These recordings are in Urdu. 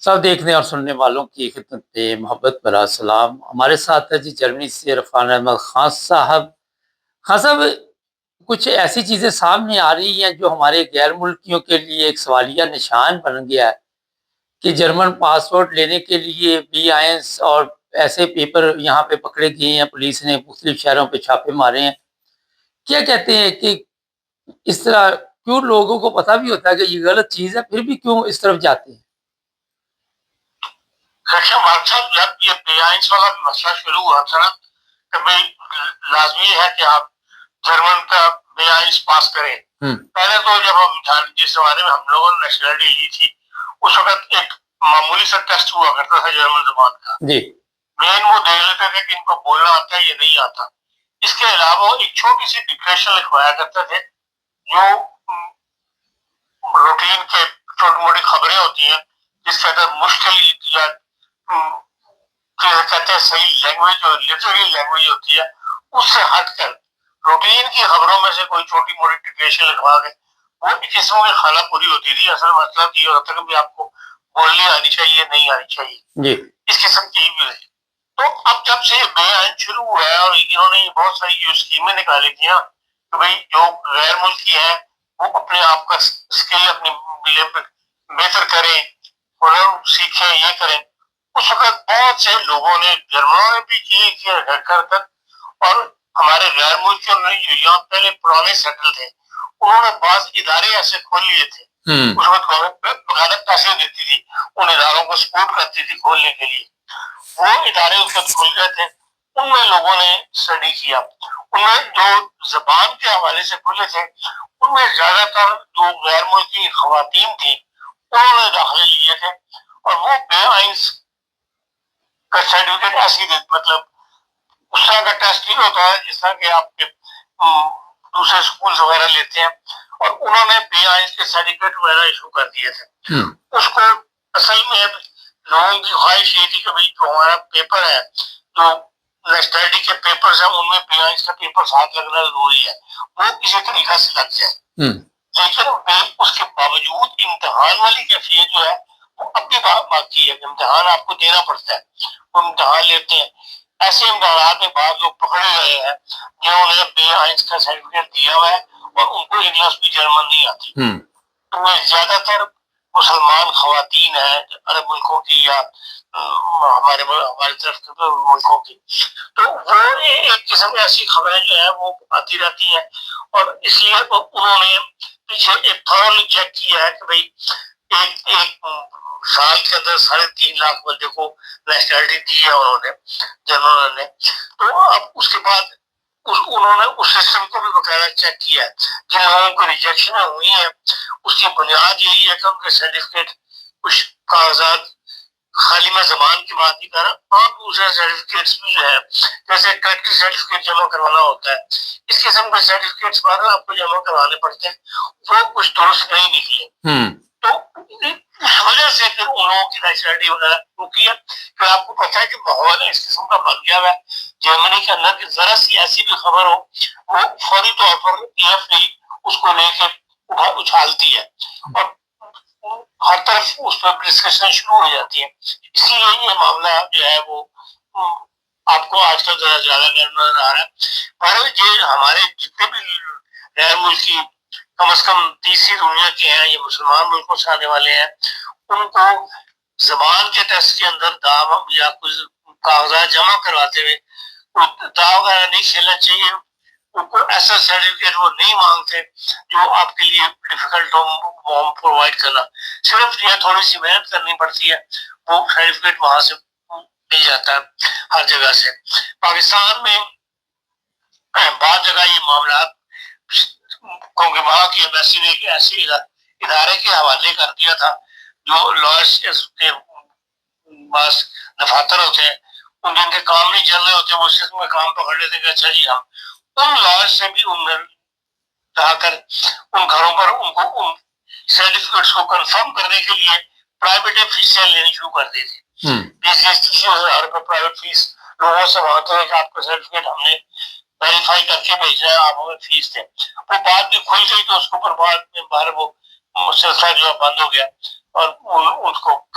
سب دیکھنے اور سننے والوں کی خدمت پہ محبت برا سلام. ہمارے ساتھ ہے جی جرمنی سے عرفان احمد خان صاحب. خان صاحب، کچھ ایسی چیزیں سامنے آ رہی ہیں جو ہمارے غیر ملکیوں کے لیے ایک سوالیہ نشان بن گیا ہے کہ جرمن پاسپورٹ لینے کے لیے بی آئنس اور ایسے پیپر یہاں پہ پکڑے گئے ہیں، پولیس نے مختلف شہروں پہ چھاپے مارے ہیں. کیا کہتے ہیں کہ اس طرح کیوں لوگوں کو پتہ بھی ہوتا ہے کہ یہ غلط چیز ہے پھر بھی کیوں اس طرف جاتے ہیں؟ جب یہ بے آئنس والا مسئلہ شروع ہوا تھا نا کہ بھائی لازمی ہے کہ آپ جرمن کا بے آئنس پاس کریں. پہلے تو جب ہم جس زمانے میں ہم لوگوں نے نیشنلٹی لی تھی اس وقت ایک معمولی سا ٹیسٹ ہوا کرتا تھا جرمن زبان کا. مین وہ دیکھ لیتے تھے کہ ان کو بولنا آتا ہے یا نہیں آتا. اس کے علاوہ ایک چھوٹی سی ڈکریشن لکھوایا کرتے تھے جو روٹین کے چھوٹی موٹی خبریں ہوتی ہیں جس کے اندر مشکل یا کہتے ہیں صحیح لینگویج جو لٹریری لینگویج ہوتی ہے اس سے ہٹ کر روٹین کی خبروں میں سے کوئی چھوٹی موٹی ڈکریشن لکھوا کے وہ ایک قسم کی خالہ پوری ہوتی تھی. اصل مطلب یہ ہوتا ہے کہ آپ کو بولنی آنی چاہیے نہیں آنی چاہیے اس قسم کی بھی رہی. تو اب جب سے بے آئین شروع ہوا ہے اور انہوں نے بہت ساری جو اسکیمیں نکالی تھیں کہ بھائی جو غیر ملکی ہیں وہ اپنے آپ کا اسکل اپنی بہتر کریں ہنر سیکھیں یہ کریں. اس وقت بہت سے لوگوں نے جرمنوں نے بھی کیے کر اور ہمارے غیر ملکیوں نے جو یہاں پہلے پرانے سیٹل تھے انہوں نے بعض ادارے ایسے کھول لیے تھے. اس وقت گورنمنٹ بغیر پیسے دیتی تھی ان اداروں کو سپورٹ کرتی تھی کھولنے کے لیے. وہ ادارے اس وقت کھل گئے تھے. ان میں لوگوں نے اسٹڈی کیا. ان میں جو زبان کے حوالے سے کھلے تھے ان میں زیادہ تر جو غیر ملکی خواتین تھیں انہوں نے داخلے لیے تھے اور وہ بے آئنس کا سرٹیفکیٹ ایسی مطلب اس طرح کا ٹیسٹ نہیں ہوتا ہے جس طرح کہ آپ کے دوسرے اسکول وغیرہ لیتے ہیں اور انہوں نے بے آئنس کے سرٹیفکیٹ وغیرہ ایشو کر دیے تھے. اس کو اصل میں لوگوں کی خواہش یہ تھی کہ بھائی جو ہمارا پیپر ہے جو نیشنلٹی کے پیپرز ہیں ان میں بے آئنس کا پیپر ساتھ لگنا ضروری ہے وہ کسی طریقہ سے لگ جائے. لیکن اس کے باوجود امتحان والی کیفیت جو ہے وہ اپنی باقی ہے. امتحان آپ کو دینا پڑتا ہے. وہ امتحان لیتے ہیں. ایسے امتحانات میں بعض لوگ پکڑے گئے ہیں جنہوں نے بے آئنس کا سرٹیفکیٹ دیا ہوا ہے اور ان کو انگلش بھی جرمن نہیں آتی. تو وہ زیادہ تر مسلمان خواتین ہیں عرب ملکوں کی یا ہمارے طرف کے ملکوں کی. تو وہ ایک قسم کی ایسی خبریں جو ہیں وہ آتی رہتی ہیں اور اس لیے انہوں نے پیچھے ایک تھورلی چیک کیا ہے کہ بھائی ایک سال کے اندر 3.5 لاکھ بندے کو نیشنلٹی دی ہے انہوں نے جنرل نے. تو اب اس کے بعد انہوں نے اس سسٹم کو بھی باقاعدہ چیک کیا ہے. جن لوگوں کو ریجیکشن ہوئی ہیں اس کی بنیاد یہی ہے کہ ان کے سرٹیفکیٹ کچھ کاغذات خالی میں زبان کی بات نہیں کر رہا اور دوسرے سرٹیفکیٹس بھی جو ہے جیسے ٹیٹ کی سرٹیفکیٹ جمع کروانا ہوتا ہے اس قسم کے سرٹیفکیٹس بعد آپ کو جمع کروانے پڑتے ہیں وہ کچھ درست نہیں نکلے. تو اس وجہ سے پھر ان لوگوں کی نیشنلٹی وغیرہ رکی ہے. پھر آپ کو پتا ہے کہ ماحول اس قسم کا بن گیا ہے جرمنی کے اندر کہ ذرا سی ایسی بھی خبر ہو وہ فوری طور پر AFP اس کو لے کے اچھالتی ہے اور ہر طرف اس پر ڈسکشن شروع ہو جاتی ہے. اسی لیے یہ معاملہ جو ہے وہ آپ کو آج کل ذرا زیادہ نظر آ رہا ہے. یہ ہمارے جتنے بھی غیر ملکی کم از کم تیسری دنیا کے ہیں یہ مسلمان ملکوں سے آنے والے ہیں ان کو زبان کے ٹیسٹ کے اندر داغ یا کچھ کاغذات جمع کرواتے ہوئے داغ وغیرہ نہیں کھیلنا چاہیے. ان کو ایسا سرٹیفکیٹ وہ نہیں مانگتے جو آپ کے لیے ڈیفیکلٹ ہو پرووائڈ کرنا. صرف یہ تھوڑی سی محنت کرنی پڑتی ہے وہ سرٹیفکیٹ وہاں سے مل جاتا ہے ہر جگہ سے. پاکستان میں بعض جگہ یہ معاملات کیونکہ وہاں کی ایمبیسی نے ایک ایسے ادارے کے حوالے کر دیا تھا جو لائرس کے بعض دفاتر ہوتے ہیں ان جن کے کام نہیں چل رہے ہوتے وہ اس میں کام پکڑ لیتے کہ اچھا جی ہم ان لائرس سے بھی جا کر ان گھروں پر ان کو ان سرٹیفکیٹس کو کنفرم کرنے کے لیے پرائیویٹ فیسیں لینی شروع کر دی تھی. 20,000 روپے پرائیویٹ فیس لوگوں سے مانگتے ہیں کہ آپ کا سرٹیفکیٹ ہم نے ویریفائی کر کے بھیجنا ہے آپ ہمیں فیس دیں. وہ بات بھی کھل گئی تو اس کے اوپر بعد میں باہر وہ سلسلہ جو ہے بند ہو گیا اور ان کو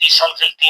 3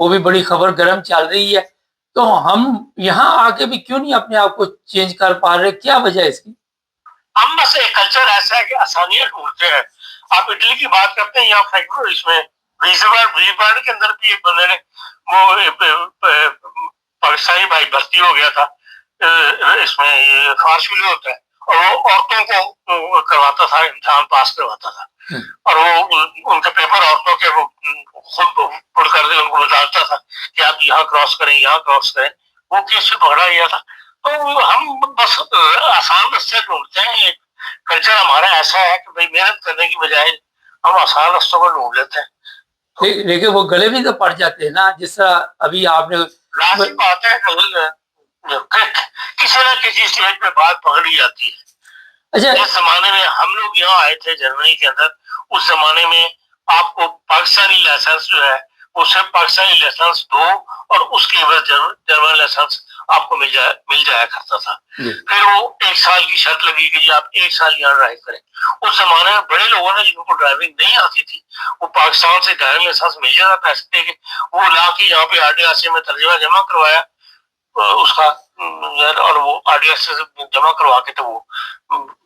وہ بھی بڑی خبر گرم چل رہی ہے. تو ہم یہاں آ کے بھی کیوں نہیں اپنے آپ کو چینج کر پا رہے, کیا وجہ ہے اس کی؟ ہم بس ایک کلچر ایسا ہے کہ آسانیاں ڈھونڈتے ہیں. آپ اٹلی کی بات کرتے ہیں یا اس میں ویزبارڈ کے اندر بھی ایک بندے نے وہ پاکستانی بھائی بھرتی ہو گیا تھا, اس میں یہ فارسی ہوتا ہے, اور وہ عورتوں کو کرواتا تھا, امتحان پاس کرواتا تھا, اور وہ ان کے پیپر عورتوں کے وہ خود پڑھ کر ان کو بتاتا تھا کہ آپ یہاں کراس کریں, یہاں کراس کریں. وہ کیس سے پکڑا گیا تھا. تو ہم بس آسان رستے ڈھونڈتے ہیں. کلچر ہمارا ایسا ہے کہ بھائی محنت کرنے کی بجائے ہم آسان رستوں کو ڈھونڈ لیتے ہیں. لیکن وہ گلے بھی تو پڑ جاتے ہیں نا, جس طرح ابھی آپ نے لازم بات ہے کسی نہ کسی اسٹیج پہ بات پکڑی جاتی ہے. اچھا, جس زمانے میں ہم لوگ یہاں آئے تھے جرمنی کے اندر, اس زمانے میں آپ کو پاکستانی لائسنس جو ہے وہ صرف پاکستانی لائسنس دو اور اس کے بعد جرمن لائسنس آپ کو مل جایا کرتا تھا. پھر وہ 1 سال کی شرط لگی کہ جی آپ 1 سال یہاں ڈرائیو کریں. اس زمانے میں بڑے لوگوں نے جن کو ڈرائیونگ نہیں آتی تھی وہ پاکستان سے ڈرائیونگ لائسنس مل جاتا, پیسے دے کے وہ لا کے یہاں پہ RDRC میں ترجمہ جمع کروایا اس کا, اور وہ RDRC سے جمع کروا کے تو وہ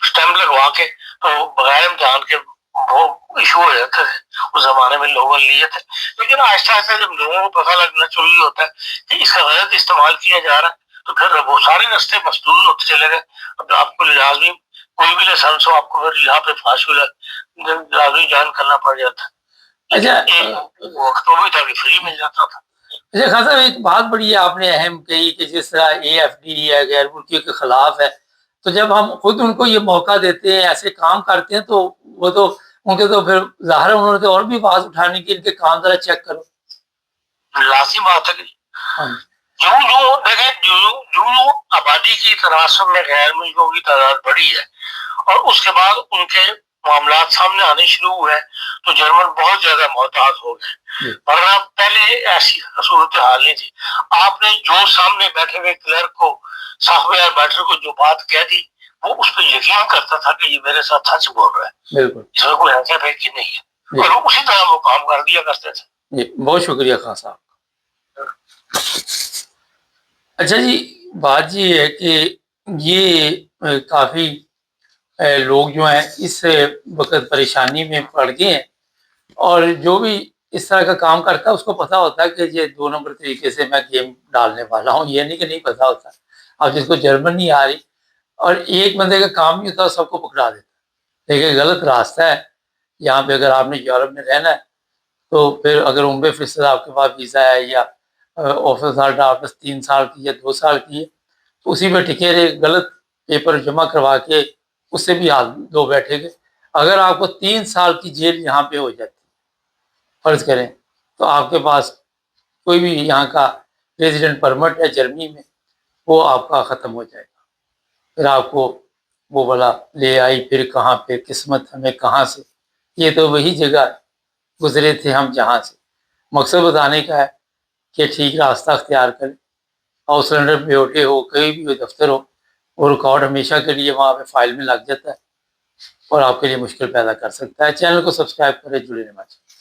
اسٹیمپ لگوا کے تو بغیر امتحان کے وہ ایشو ہو جاتے تھے. اس زمانے میں لوگوں نے لیے تھے. لیکن آہستہ آہستہ جب لوگوں کو پتہ لگنا شروع ہوتا ہے کہ اس کا غلط استعمال کیا جا رہا ہے تو پھر وہ سارے راستے مسدود ہوتے چلے گئے. اب آپ کو لازمی کوئی بھی لائسنس ہو آپ کو پھر یہاں پہ فاسٹ لازمی جوائن کرنا پڑ جاتا. اچھا وقت وہ بھی تھا کہ فری مل جاتا تھا. اچھا خان صاحب, ایک بات بڑی آپ نے اہم کہی کہ جس طرح AFD ہے غیر ملکیوں کے خلاف ہے, تو جب ہم خود ان کو یہ موقع دیتے ہیں, ایسے کام کرتے ہیں, تو وہ تو ان کے تو پھر ظاہر ہے انہوں نے تو اور بھی آواز اٹھانے کی, ان کے کام ذرا چیک کرو. لازم بات ہے کہ جو آبادی کی تناسب میں غیر ملکوں کی تعداد بڑی ہے اور اس کے بعد ان کے معاملات سامنے آنے شروع ہوئے تو جرمن بہت زیادہ محتاط ہو گئے. ورنہ پہلے ایسی صورت حال نہیں تھی. آپ نے جو سامنے بیٹھے ہوئے کلرک کو, سافٹ ویئر بیٹھر کو جو بات کہہ دی وہ اس پہ یقین کرتا تھا کہ یہ میرے ساتھ سچ بول رہا ہے, بالکل اس میں کوئی ایسا ہے کہ نہیں ہے, اور اسی طرح وہ کام کر دیا کرتے تھے. بہت شکریہ خان صاحب. اچھا جی, بات یہ ہے کہ یہ کافی لوگ جو ہیں اس وقت پریشانی میں پڑ گئے ہیں, اور جو بھی اس طرح کا کام کرتا ہے اس کو پتا ہوتا ہے کہ یہ 2 نمبر طریقے سے میں گیم ڈالنے والا ہوں. یہ نہیں کہ نہیں پتا ہوتا. اب جس کو جرمن نہیں آ رہی اور ایک بندے کا کام نہیں ہوتا سب کو پکڑا دیتا, لیکن غلط راستہ ہے. یہاں پہ اگر آپ نے یورپ میں رہنا ہے تو پھر اگر عمرے فیصد آپ کے پاس ویزا ہے یا آفس ہالڈر آپ 3 سال کی یا 2 سال کی ہے تو اسی پہ ٹکے رہے, غلط پیپر جمع کروا کے اس سے بھی حال دو بیٹھے گئے. اگر آپ کو 3 سال کی جیل یہاں پہ ہو جاتی فرض کریں, تو آپ کے پاس کوئی بھی یہاں کا ریزیڈنٹ پرمٹ ہے جرمنی میں وہ آپ کا ختم ہو جائے گا. پھر آپ کو وہ بلا لے آئی پھر کہاں پہ قسمت ہمیں کہاں سے. یہ تو وہی جگہ گزرے تھے ہم جہاں سے. مقصد بتانے کا ہے کہ ٹھیک راستہ اختیار کریں. ہاؤس سلنڈر پہ اٹھے ہو, کہیں بھی ہو, دفتر ہو, وہ ریکارڈ ہمیشہ کے لیے وہاں پہ فائل میں لگ جاتا ہے اور آپ کے لیے مشکل پیدا کر سکتا ہے. چینل کو سبسکرائب کریں, جڑے رہنا چاہیے.